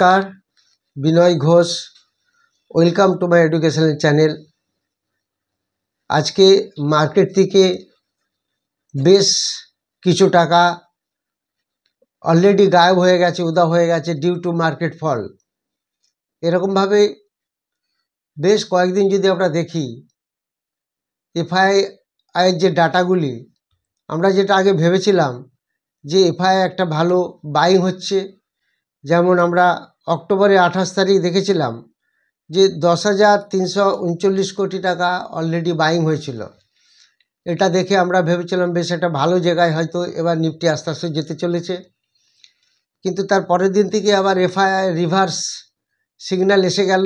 নমস্কার, Binoy Ghosh. Welcome to my educational channel. আজকে market থেকে বেশ কিছু টাকা অলরেডি গায়েব হয়ে গেছে, উধাও হয়ে গেছে ডিউ টু মার্কেট ফল। এরকমভাবে বেশ কয়েকদিন যদি আমরা দেখি এফআইআইয়ের যে ডাটাগুলি, আমরা যেটা আগে ভেবেছিলাম যে এফআইআই একটা ভালো বাইং হচ্ছে, যেমন আমরা অক্টোবরে 28 তারিখ দেখেছিলাম যে 10,339 কোটি টাকা অলরেডি বাইং হয়েছিল। এটা দেখে আমরা ভেবেছিলাম বেশ একটা ভালো জায়গায় হয়তো এবার নিফটি আস্তে আস্তে যেতে চলেছে, কিন্তু তার পরের দিন থেকে আবার এফআইআই রিভার্স সিগন্যাল এসে গেল।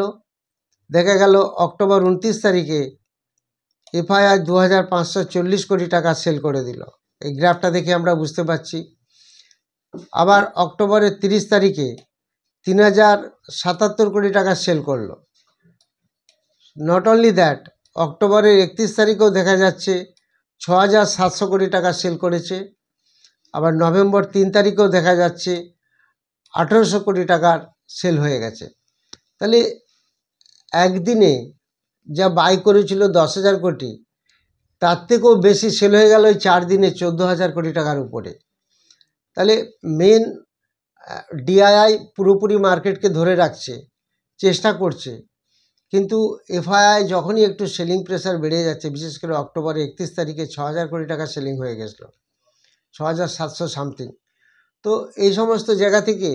দেখা গেল অক্টোবর 29 তারিখে এফআইআই 2,540 কোটি টাকা সেল করে দিল। এই গ্রাফটা দেখে আমরা বুঝতে পারছি। আবার অক্টোবরের 30 তারিখে 3,077 কোটি টাকা সেল করলো। নট অনলি দ্যাট, অক্টোবরের 31 তারিখেও দেখা যাচ্ছে 6,700 কোটি টাকা সেল করেছে। আবার নভেম্বর 3 তারিখেও দেখা যাচ্ছে 1,800 কোটি টাকার সেল হয়ে গেছে। তাহলে একদিনে যা বাই করেছিল 10,000 কোটি, তার থেকেও বেশি সেল হয়ে গেল ওই 4 দিনে 14,000 কোটি টাকার উপরে। তাহলে মেন ডিআইআই পুরোপুরি মার্কেটকে ধরে রাখছে, চেষ্টা করছে, কিন্তু এফআইআই যখনই একটু সেলিং প্রেসার বেড়ে যাচ্ছে, বিশেষ করে অক্টোবরে 31 তারিখে 6,000 কোটি টাকা সেলিং হয়ে গেছিলো, 6,700 সামথিং। তো এই সমস্ত জায়গা থেকে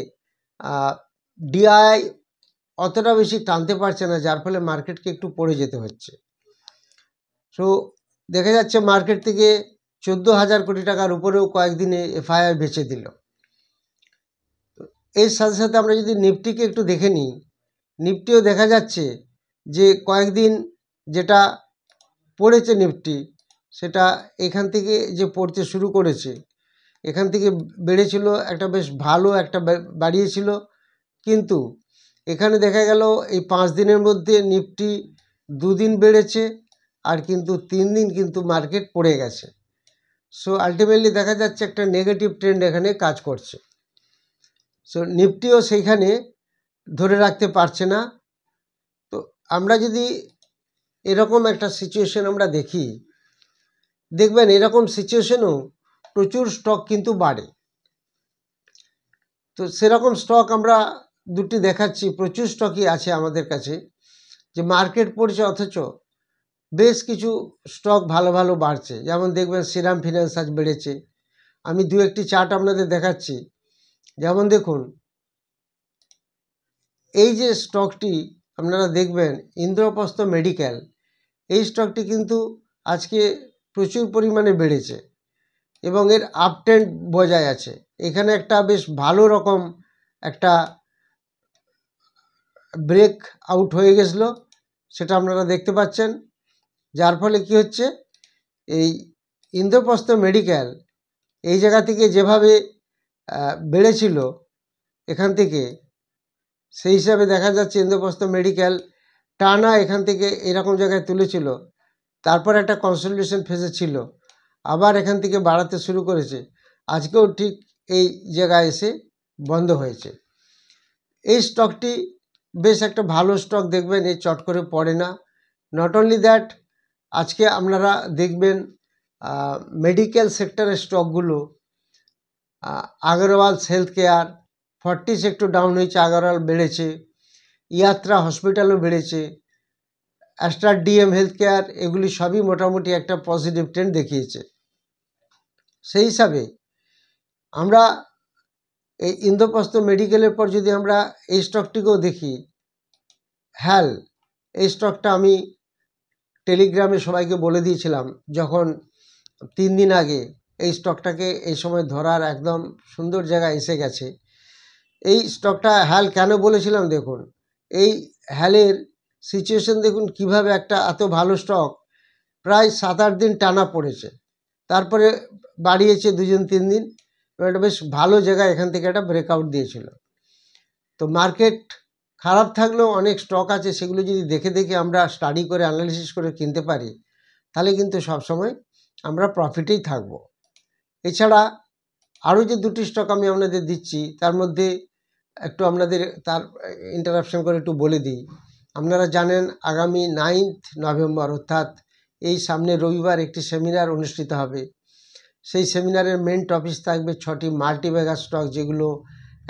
ডিআইআই অতটা বেশি টানতে পারছে না, যার ফলে মার্কেটকে একটু পড়ে যেতে হচ্ছে। সো দেখা যাচ্ছে মার্কেট থেকে 14,000 কোটি টাকার উপরেও কয়েকদিনে এফআইআই বেচে দিল। এর সাথে সাথে আমরা যদি নিফটিকে একটু দেখে নিই, নিফটিও দেখা যাচ্ছে যে কয়েকদিন যেটা পড়েছে নিফটি, সেটা এখান থেকে যে পড়তে শুরু করেছে, এখান থেকে বেড়েছিল, একটা বেশ ভালো একটা বাড়িয়েছিল, কিন্তু এখানে দেখা গেল এই 5 দিনের মধ্যে নিফটি 2 দিন বেড়েছে, আর কিন্তু 3 দিন কিন্তু মার্কেট পড়ে গেছে। সো আলটিমেটলি দেখা যাচ্ছে একটা নেগেটিভ ট্রেন্ড এখানে কাজ করছে। সো নিফটিও সেইখানে ধরে রাখতে পারছে না। তো আমরা যদি এরকম একটা সিচুয়েশন আমরা দেখি, দেখবেন এরকম সিচুয়েশনেও প্রচুর স্টক কিন্তু বাড়ে। তো সেরকম স্টক আমরা দুটি দেখাচ্ছি, প্রচুর স্টকই আছে আমাদের কাছে, যে মার্কেট পড়ছে অথচ বেশ কিছু স্টক ভালো ভালো বাড়ছে। যেমন দেখবেন শ্রীরাম ফিন্যান্স আজ বেড়েছে। আমি দু একটি চার্ট আপনাদের দেখাচ্ছি। যেমন দেখুন, এই যে স্টকটি আপনারা দেখবেন ইন্দ্রপ্রস্থ মেডিকেল, এই স্টকটি কিন্তু আজকে প্রচুর পরিমাণে বেড়েছে এবং এর আপ ট্রেন্ড বজায় আছে। এখানে একটা বেশ ভালো রকম একটা ব্রেক আউট হয়ে গেছিলো, সেটা আপনারা দেখতে পাচ্ছেন। যার ফলে কি হচ্ছে, এই ইন্দ্রপ্রস্থ মেডিকেল এই জায়গা থেকে যেভাবে বেড়েছিল এখান থেকে, সেই হিসাবে দেখা যাচ্ছে ইন্দ্রপ্রস্থ মেডিকেল টানা এখান থেকে এরকম জায়গায় তুলেছিল, তারপর একটা কনসলিডেশন ফেজে ছিল, আবার এখান থেকে বাড়াতে শুরু করেছে, আজকেও ঠিক এই জায়গায় এসে বন্ধ হয়েছে। এই স্টকটি বেশ একটা ভালো স্টক, দেখবেন এই চট করে পড়ে না। নট অনলি দ্যাট, আজকে আপনারা দেখবেন মেডিকেল সেক্টরের স্টকগুলো, আগরওয়াল হেলথ কেয়ার 40 একটু ডাউন হয়েছে, আগরওয়াল বেড়েছে, ইয়াত্রা হসপিটালও বেড়েছে, অ্যাস্ট্রা ডিএম হেলথ কেয়ার, এগুলি সবই মোটামুটি একটা পজিটিভ ট্রেন্ড দেখিয়েছে। সেই হিসাবে আমরা এই ইন্দ্রপ্রস্থ মেডিকেলের পর যদি আমরা এই স্টকটিকেও দেখি, হ্যাল, এই স্টকটা আমি টেলিগ্রামে সবাইকে বলে দিয়েছিলাম যখন 3 দিন আগে, এই স্টকটাকে এই সময় ধরার একদম সুন্দর জায়গায় এসে গেছে। এই স্টকটা হ্যাল কেন বলেছিলাম, দেখুন এই হ্যালের সিচুয়েশন দেখুন কিভাবে একটা এত ভালো স্টক প্রায় 7-8 দিন টানা পড়েছে, তারপরে বাড়িয়েছে 2-3 দিন, একটা বেশ ভালো জায়গায় এখান থেকে একটা ব্রেকআউট দিয়েছিল। তো মার্কেট খারাপ থাকলেও অনেক স্টক আছে, সেগুলো যদি দেখে দেখে আমরা স্টাডি করে অ্যানালিসিস করে কিনতে পারি, তাহলে কিন্তু সবসময় আমরা প্রফিটেই থাকব। এছাড়া আরও যে দুটি স্টক আমি আপনাদের দিচ্ছি, তার মধ্যে একটু আপনাদের তার ইন্টারাপশন করে একটু বলে দিই। আপনারা জানেন আগামী 9th নভেম্বর অর্থাৎ এই সামনে রবিবার একটি সেমিনার অনুষ্ঠিত হবে। সেই সেমিনারের মেন টপিক থাকবে 6টি মাল্টিব্যাগার স্টক, যেগুলো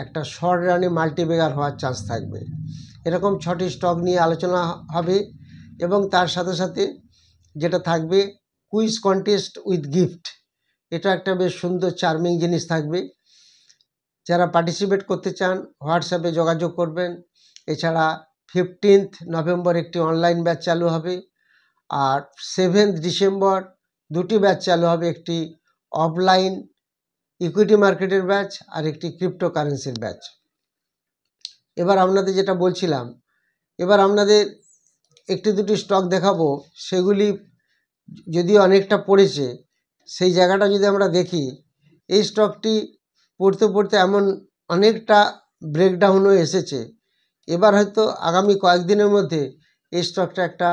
একটা শর্ট রানে মাল্টিব্যাগার হওয়ার চান্স থাকবে। এরকম 6টি স্টক নিয়ে আলোচনা হবে এবং তার সাথে সাথে যেটা থাকবে কুইজ কন্টেস্ট উইথ গিফট। এটা একটা বেশ সুন্দর চার্মিং জিনিস থাকবে। যারা পার্টিসিপেট করতে চান হোয়াটসঅ্যাপে যোগাযোগ করবেন। এছাড়া 15th নভেম্বর একটি অনলাইন ব্যাচ চালু হবে, আর 7th ডিসেম্বর দুটি ব্যাচ চালু হবে, একটি অফলাইন ইকুইটি মার্কেটের ব্যাচ আর একটি ক্রিপ্টোকারেন্সির ব্যাচ। এবার আপনাদের যেটা বলছিলাম, এবার আপনাদের একটি দুটি স্টক দেখাবো, সেগুলি যদিও অনেকটা পড়েছে, সেই জায়গাটা যদি আমরা দেখি, এই স্টকটি পড়তে পড়তে এমন অনেকটা ব্রেকডাউন হয়ে এসেছে। এবার হয়তো আগামী কয়েকদিনের মধ্যে এই স্টকটা একটা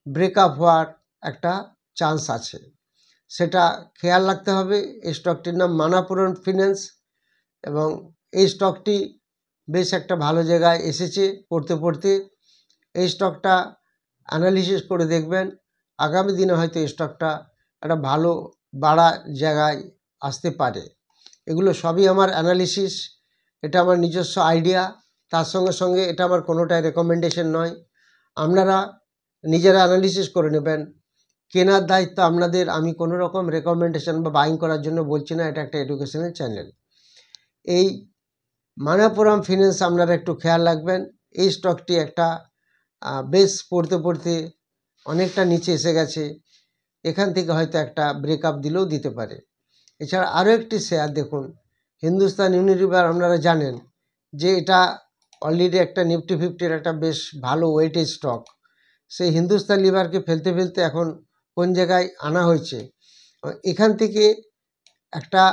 ব্রেকআপ হওয়ার একটা চান্স আছে, সেটা খেয়াল রাখতে হবে। এই স্টকটির নাম মানাপুরম ফিন্যান্স এবং এই স্টকটি বেশ একটা ভালো জায়গায় এসেছে পড়তে পড়তে। এই স্টকটা অ্যানালিসিস করে দেখবেন, আগামী দিনে হয়তো এই স্টকটা একটা ভালো বাড়া জায়গায় আসতে পারে। এগুলো সবই আমার অ্যানালিসিস, এটা আমার নিজস্ব আইডিয়া। তার সঙ্গে সঙ্গে এটা আমার কোনোটাই রেকমেন্ডেশন নয়। আপনারা নিজেরা অ্যানালিসিস করে নেবেন। কেনার দায়িত্ব আপনাদের। আমি কোনো রকম রেকমেন্ডেশন বা বাইং করার জন্য বলছি না, এটা একটা এডুকেশনাল চ্যানেল। এই মানাপুরম ফিন্যান্স আপনারা একটু খেয়াল রাখবেন। এই স্টকটি একটা বেশ পড়তে পড়তে অনেকটা নিচে এসে গেছে, এখান থেকে হয়তো একটা ব্রেকআপ দিলেও দিতে পারে। এছাড়া আরও একটি শেয়ার দেখুন, হিন্দুস্তান ইউনিলিভার। আপনারা জানেন যে এটা অলরেডি একটা নিফটি 50-এর একটা বেশ ভালো ওয়েটেজ স্টক। সেই হিন্দুস্তান লিভারকে ফেলতে ফেলতে এখন কোন জায়গায় আনা হয়েছে, এখান থেকে একটা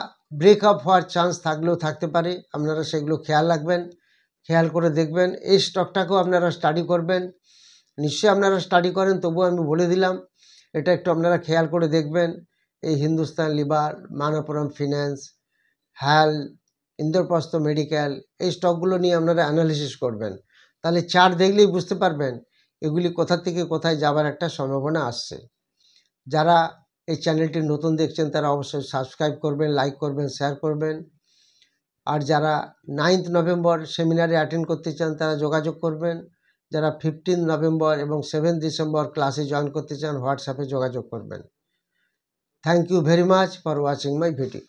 ব্রেকআপ হওয়ার চান্স থাকলেও থাকতে পারে। আপনারা সেগুলো খেয়াল রাখবেন, খেয়াল করে দেখবেন। এই স্টকটাকেও আপনারা স্টাডি করবেন, নিশ্চয়ই আপনারা স্টাডি করেন, তবুও আমি বলে দিলাম এটা একটু আপনারা খেয়াল করে দেখবেন। এই হিন্দুস্তান লিভার, মানাপুরম ফিন্যান্স, হ্যাল, ইন্দ্রপ্রস্থ মেডিকেল, এই স্টকগুলো নিয়ে আপনারা অ্যানালিসিস করবেন। তাহলে চার্ট দেখলেই বুঝতে পারবেন এগুলি কোথা থেকে কোথায় যাবার একটা সম্ভাবনা আসছে। যারা এই চ্যানেলটি নতুন দেখছেন তারা অবশ্যই সাবস্ক্রাইব করবেন, লাইক করবেন, শেয়ার করবেন। আর যারা 9th নভেম্বর সেমিনারে অ্যাটেন্ড করতে চান তারা যোগাযোগ করবেন। যারা 15th নভেম্বর এবং 7th ডিসেম্বর ক্লাসে জয়েন করতে চান হোয়াটসঅ্যাপে যোগাযোগ করবেন। Thank you very much for watching my video.